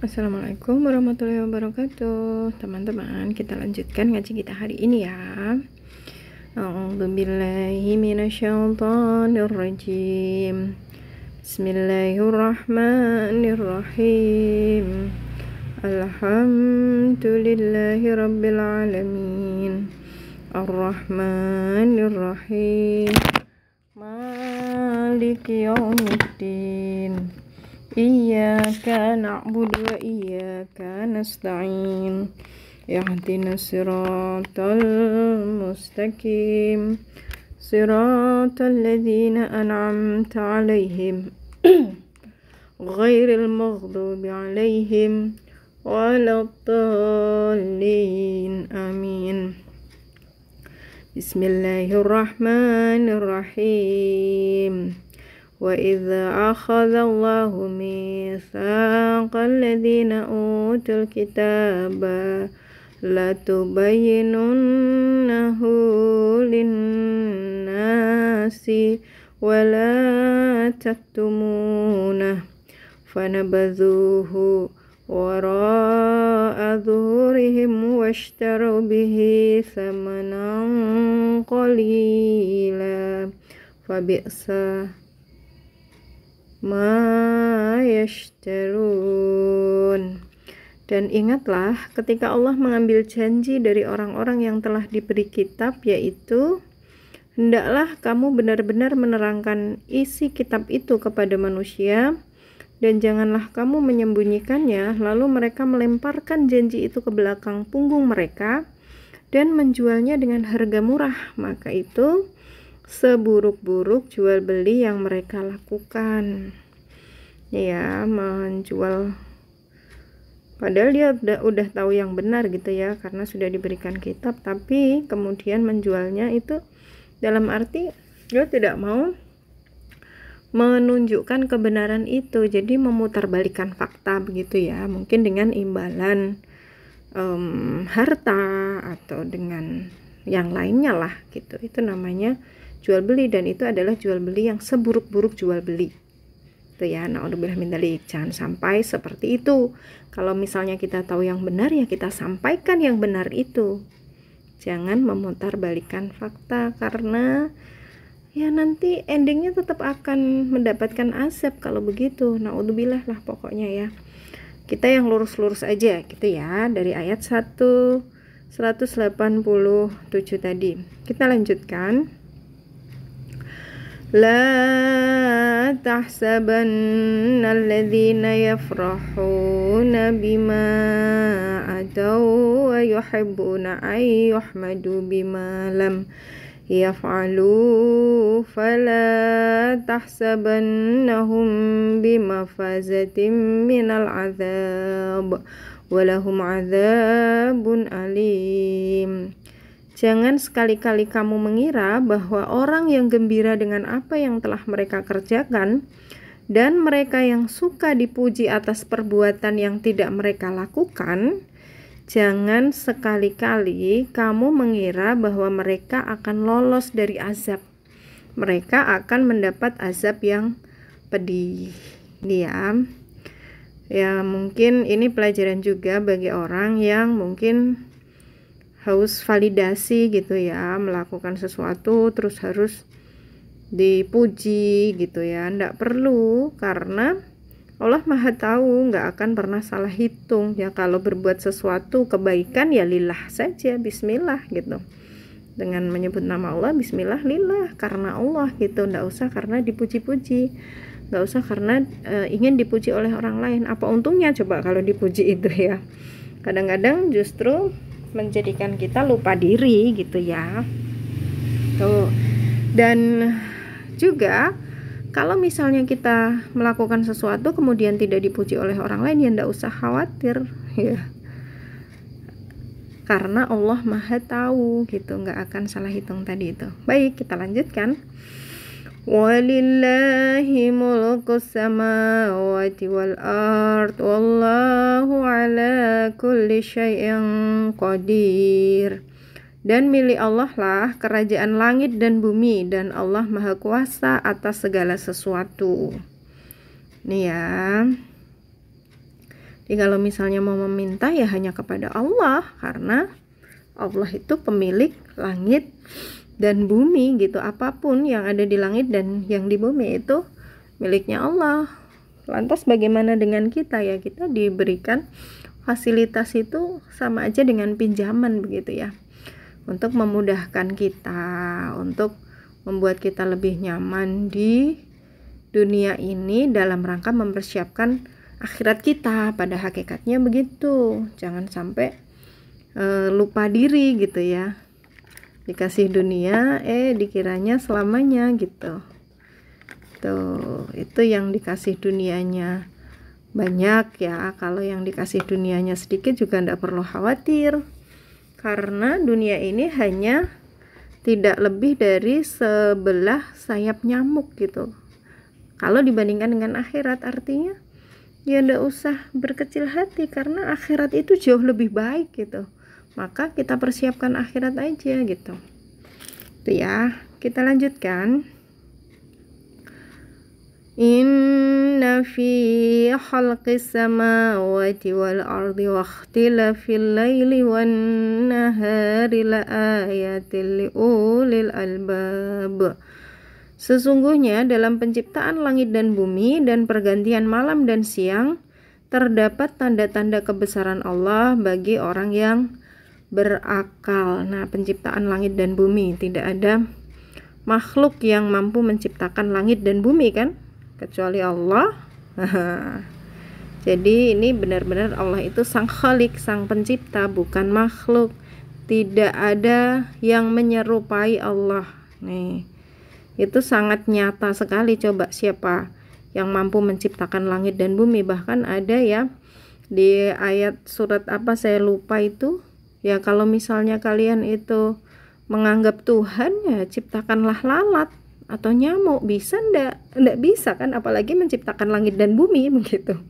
Assalamualaikum warahmatullahi wabarakatuh. Teman-teman, kita lanjutkan ngaji kita hari ini ya. A'udzubillahi minasyaitonirrajim. Bismillahirrahmanirrahim. Alhamdulillahi rabbil alamin. Arrahmanirrahim. Maliki yaumiddin. Iyyaka na'budu wa iyyaka nasta'in. Ihdinas siratal mustaqim. Siratal ladzina an'amta 'alaihim ghairil maghdubi 'alaihim waladdallin. Amin. Bismillahirrahmanirrahim. وَإِذْ أَخَذَ اللَّهُ مِيثَاقَ الَّذِينَ أُوتُوا الْكِتَابَ لَتُبَيِّنُنَّهُ لِلنَّاسِ وَلَا تَكْتُمُونَهُ فَنَبَذُوهُ وَرَاءَ ظُهُورِهِمْ وَاشْتَرَوْا بِهِ ثَمَنًا قَلِيلًا فَبِئْسَ ma yashtarun. Dan ingatlah ketika Allah mengambil janji dari orang-orang yang telah diberi kitab, yaitu hendaklah kamu benar-benar menerangkan isi kitab itu kepada manusia, dan janganlah kamu menyembunyikannya. Lalu mereka melemparkan janji itu ke belakang punggung mereka dan menjualnya dengan harga murah. Maka itu seburuk-buruk jual beli yang mereka lakukan, ya, menjual padahal dia udah tahu yang benar gitu ya, karena sudah diberikan kitab, tapi kemudian menjualnya itu dalam arti dia tidak mau menunjukkan kebenaran itu, jadi memutarbalikkan fakta begitu ya, mungkin dengan imbalan harta atau dengan yang lainnya lah gitu. Itu namanya jual beli, dan itu adalah jual beli yang seburuk-buruk jual beli itu ya. Naudzubillah min dzalik. Jangan sampai seperti itu. Kalau misalnya kita tahu yang benar, ya kita sampaikan yang benar itu, jangan memutarbalikkan fakta, karena ya nanti endingnya tetap akan mendapatkan azab kalau begitu. Naudzubillah lah pokoknya ya. Kita yang lurus-lurus aja gitu ya, dari ayat 187 tadi. Kita lanjutkan. La tahsabanna alladhina yafrahuna bima ataw wa yuhibbuna ay yuhmadu bima lam yaf'alu fala tahsabannahum bimafazatin minal azab walahum azabun alim. Jangan sekali-kali kamu mengira bahwa orang yang gembira dengan apa yang telah mereka kerjakan dan mereka yang suka dipuji atas perbuatan yang tidak mereka lakukan, jangan sekali-kali kamu mengira bahwa mereka akan lolos dari azab. Mereka akan mendapat azab yang pedih. Ya, mungkin ini pelajaran juga bagi orang yang mungkin haus validasi gitu ya, melakukan sesuatu terus harus dipuji gitu ya. Nggak perlu, karena Allah Maha Tahu, nggak akan pernah salah hitung ya. Kalau berbuat sesuatu kebaikan ya lillah saja, bismillah gitu, dengan menyebut nama Allah, bismillah lillah, karena Allah gitu. Nggak usah karena dipuji-puji, nggak usah karena ingin dipuji oleh orang lain. Apa untungnya coba kalau dipuji itu ya. Kadang-kadang justru menjadikan kita lupa diri gitu ya. Tuh. Dan juga kalau misalnya kita melakukan sesuatu kemudian tidak dipuji oleh orang lain, ya ndak usah khawatir ya. Karena Allah Maha Tahu gitu, nggak akan salah hitung tadi itu. Baik, kita lanjutkan. Walillahi mulkus samawati wal ard wallahu ala kulli syai'in qadir. Dan milik Allah lah kerajaan langit dan bumi, dan Allah Maha Kuasa atas segala sesuatu. Nih ya. Jadi kalau misalnya mau meminta ya hanya kepada Allah, karena Allah itu pemilik langit dan bumi gitu. Apapun yang ada di langit dan yang di bumi itu miliknya Allah. Lantas bagaimana dengan kita ya? Kita diberikan fasilitas itu sama aja dengan pinjaman begitu ya, untuk memudahkan kita, untuk membuat kita lebih nyaman di dunia ini dalam rangka mempersiapkan akhirat kita. Pada hakikatnya begitu. Jangan sampai lupa diri gitu ya. Dikasih dunia dikiranya selamanya gitu. Tuh, itu yang dikasih dunianya banyak ya. Kalau yang dikasih dunianya sedikit juga tidak perlu khawatir, karena dunia ini hanya tidak lebih dari sebelah sayap nyamuk gitu. Kalau dibandingkan dengan akhirat, artinya ya tidak usah berkecil hati, karena akhirat itu jauh lebih baik gitu. Maka kita persiapkan akhirat aja gitu. Itu ya, kita lanjutkan. Inna fi khalqis samawati wal ardi wa ikhtilafil laili wan nahari la ayatil liulil albab. Sesungguhnya dalam penciptaan langit dan bumi dan pergantian malam dan siang terdapat tanda-tanda kebesaran Allah bagi orang yang berakal. Nah, penciptaan langit dan bumi, tidak ada makhluk yang mampu menciptakan langit dan bumi kan, kecuali Allah. Jadi ini benar-benar Allah itu sang khalik, sang pencipta, bukan makhluk. Tidak ada yang menyerupai Allah. Nih, itu sangat nyata sekali. Coba siapa yang mampu menciptakan langit dan bumi? Bahkan ada ya di ayat surat apa saya lupa itu. Ya kalau misalnya kalian itu menganggap Tuhan, ya ciptakanlah lalat atau nyamuk. Bisa ndak? Ndak bisa kan, apalagi menciptakan langit dan bumi begitu.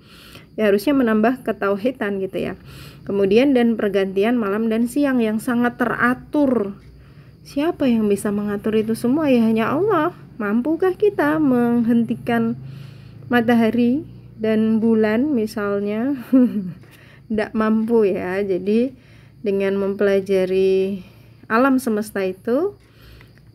Ya harusnya menambah ketauhidan gitu ya. Kemudian dan pergantian malam dan siang yang sangat teratur. Siapa yang bisa mengatur itu semua? Ya hanya Allah. Mampukah kita menghentikan matahari dan bulan misalnya? Ndak mampu ya. Jadi dengan mempelajari alam semesta itu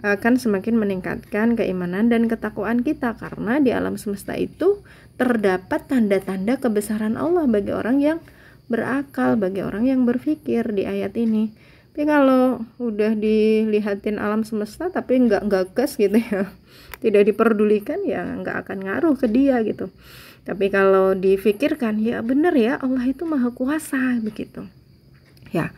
akan semakin meningkatkan keimanan dan ketakwaan kita, karena di alam semesta itu terdapat tanda-tanda kebesaran Allah bagi orang yang berakal, bagi orang yang berpikir di ayat ini. Tapi kalau udah dilihatin alam semesta tapi nggak gagas gitu ya, tidak diperdulikan, ya nggak akan ngaruh ke dia gitu. Tapi kalau difikirkan, ya benar ya, Allah itu maha kuasa begitu. Ya,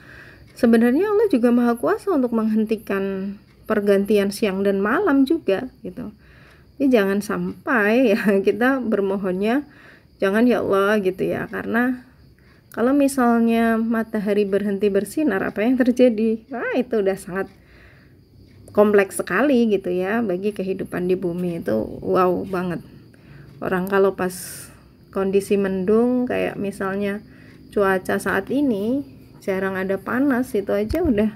sebenarnya Allah juga maha kuasa untuk menghentikan pergantian siang dan malam juga gitu. Jadi jangan sampai ya kita bermohonnya jangan ya Allah gitu ya, karena kalau misalnya matahari berhenti bersinar, apa yang terjadi? Wah, itu udah sangat kompleks sekali gitu ya bagi kehidupan di bumi. Itu wow banget. Orang kalau pas kondisi mendung kayak misalnya cuaca saat ini, jarang ada panas, itu aja udah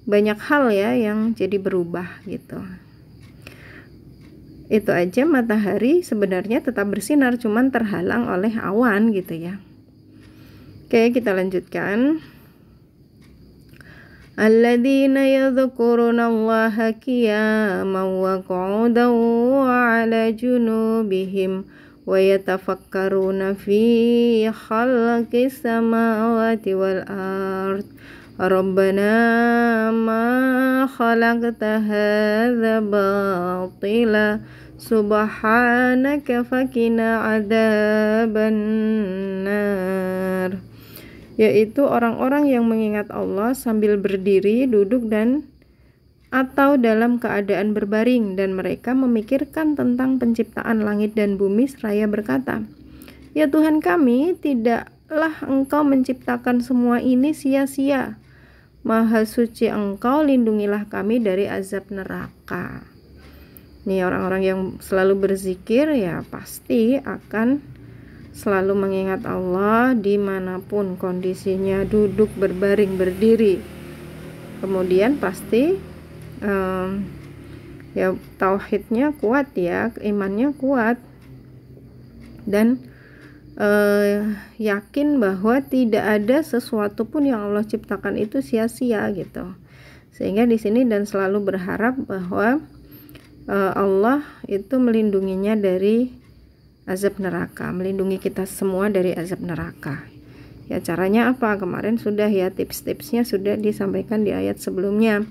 banyak hal ya yang jadi berubah gitu. Itu aja matahari sebenarnya tetap bersinar, cuman terhalang oleh awan gitu ya. Oke, kita lanjutkan. Alladzina yadhkurunallaha qiyaman wa qu'udan wa 'ala junubihim wa yatafakkaruna fi khalqis samawati wal ard. Rabbana ma khalaqta hadza batila subhanaka faqina adzabannar. Yaitu orang-orang yang mengingat Allah sambil berdiri, duduk, dan atau dalam keadaan berbaring, dan mereka memikirkan tentang penciptaan langit dan bumi seraya berkata, ya Tuhan kami, tidaklah Engkau menciptakan semua ini sia-sia. Maha suci Engkau, lindungilah kami dari azab neraka. Nih, orang-orang yang selalu berzikir ya pasti akan selalu mengingat Allah dimanapun kondisinya, duduk, berbaring, berdiri. Kemudian pasti ya tauhidnya kuat ya, imannya kuat, dan yakin bahwa tidak ada sesuatu pun yang Allah ciptakan itu sia-sia gitu. Sehingga di sini dan selalu berharap bahwa Allah itu melindunginya dari azab neraka, melindungi kita semua dari azab neraka. Ya, caranya apa? Kemarin sudah ya, tips-tipsnya sudah disampaikan di ayat sebelumnya.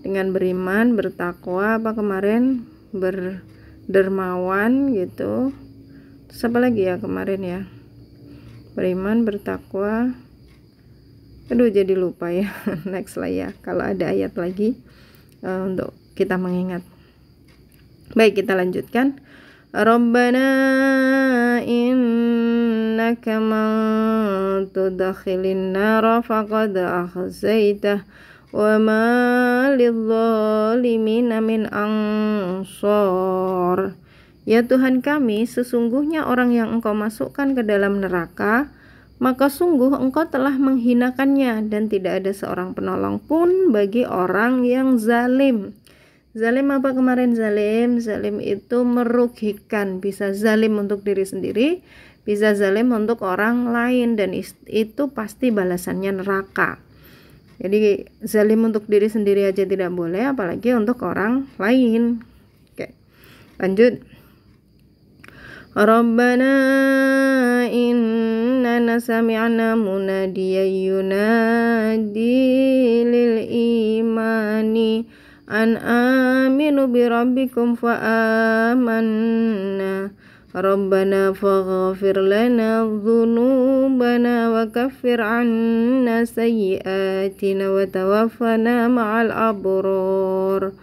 Dengan beriman, bertakwa, apa kemarin? Berdermawan gitu. Terus apa lagi ya kemarin ya? Beriman, bertakwa. Aduh, jadi lupa ya. Next lah ya, kalau ada ayat lagi untuk kita mengingat. Baik, kita lanjutkan. Rabbana innaka man tudkhilin nara faqad akhzaitah wa ma lidh-dhalimina min ansar. Ya Tuhan kami, sesungguhnya orang yang Engkau masukkan ke dalam neraka, maka sungguh Engkau telah menghinakannya dan tidak ada seorang penolong pun bagi orang yang zalim. Zalim apa kemarin zalim? Zalim itu merugikan, bisa zalim untuk diri sendiri, bisa zalim untuk orang lain, dan itu pasti balasannya neraka. Jadi zalim untuk diri sendiri aja tidak boleh, apalagi untuk orang lain. Oke, lanjut. Rabbana innana sami'na munadiyan yunadi lil imani an aminu bi rabbikum fa amanna rabbana faghfir lana dhunubana wa kaffir anna sayyiatina wa tawaffana ma'al abrar.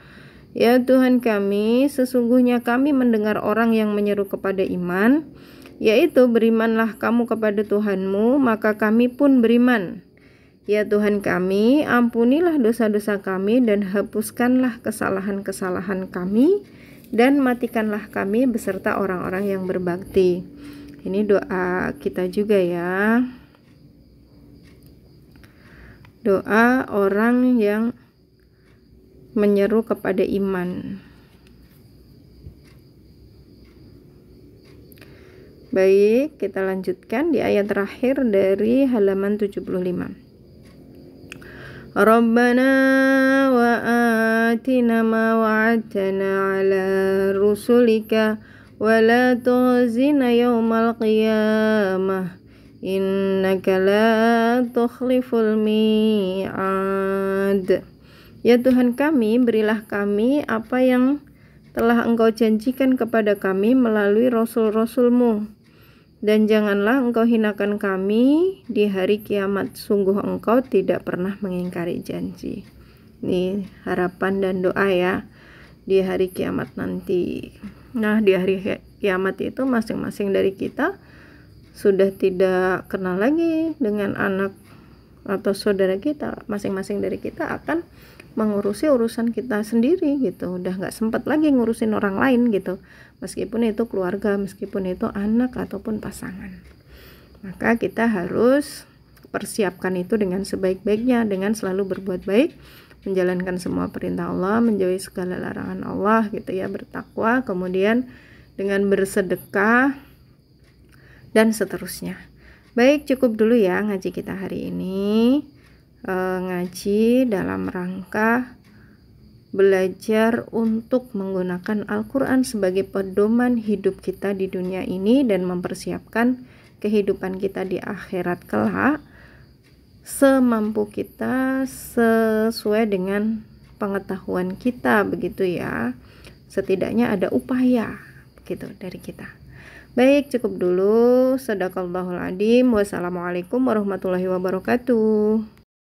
Ya Tuhan kami, sesungguhnya kami mendengar orang yang menyeru kepada iman, yaitu berimanlah kamu kepada Tuhanmu, maka kami pun beriman. Ya Tuhan kami, ampunilah dosa-dosa kami dan hapuskanlah kesalahan-kesalahan kami dan matikanlah kami beserta orang-orang yang berbakti. Ini doa kita juga ya. Doa orang yang menyeru kepada iman. Baik, kita lanjutkan di ayat terakhir dari halaman 75. Rabbana wa atina ma wa'adtana ala rusulika wa la tukhzina yawmal qiyamah innaka la tukhliful mi'ad. Ya Tuhan kami, berilah kami apa yang telah Engkau janjikan kepada kami melalui rasul-rasul-Mu, dan janganlah Engkau hinakan kami di hari kiamat. Sungguh Engkau tidak pernah mengingkari janji. Ini harapan dan doa ya di hari kiamat nanti. Nah, di hari kiamat itu masing-masing dari kita sudah tidak kenal lagi dengan anak atau saudara kita. Masing-masing dari kita akan mengurusi urusan kita sendiri gitu. Udah gak sempat lagi ngurusin orang lain gitu, meskipun itu keluarga, meskipun itu anak ataupun pasangan. Maka kita harus persiapkan itu dengan sebaik-baiknya, dengan selalu berbuat baik, menjalankan semua perintah Allah, menjauhi segala larangan Allah gitu ya, bertakwa, kemudian dengan bersedekah dan seterusnya. Baik, cukup dulu ya ngaji kita hari ini. Ngaji dalam rangka belajar untuk menggunakan Al-Quran sebagai pedoman hidup kita di dunia ini dan mempersiapkan kehidupan kita di akhirat kelak semampu kita, sesuai dengan pengetahuan kita, begitu ya. Setidaknya ada upaya begitu dari kita. Baik, cukup dulu. Shadaqallahul adzim. Wassalamualaikum warahmatullahi wabarakatuh.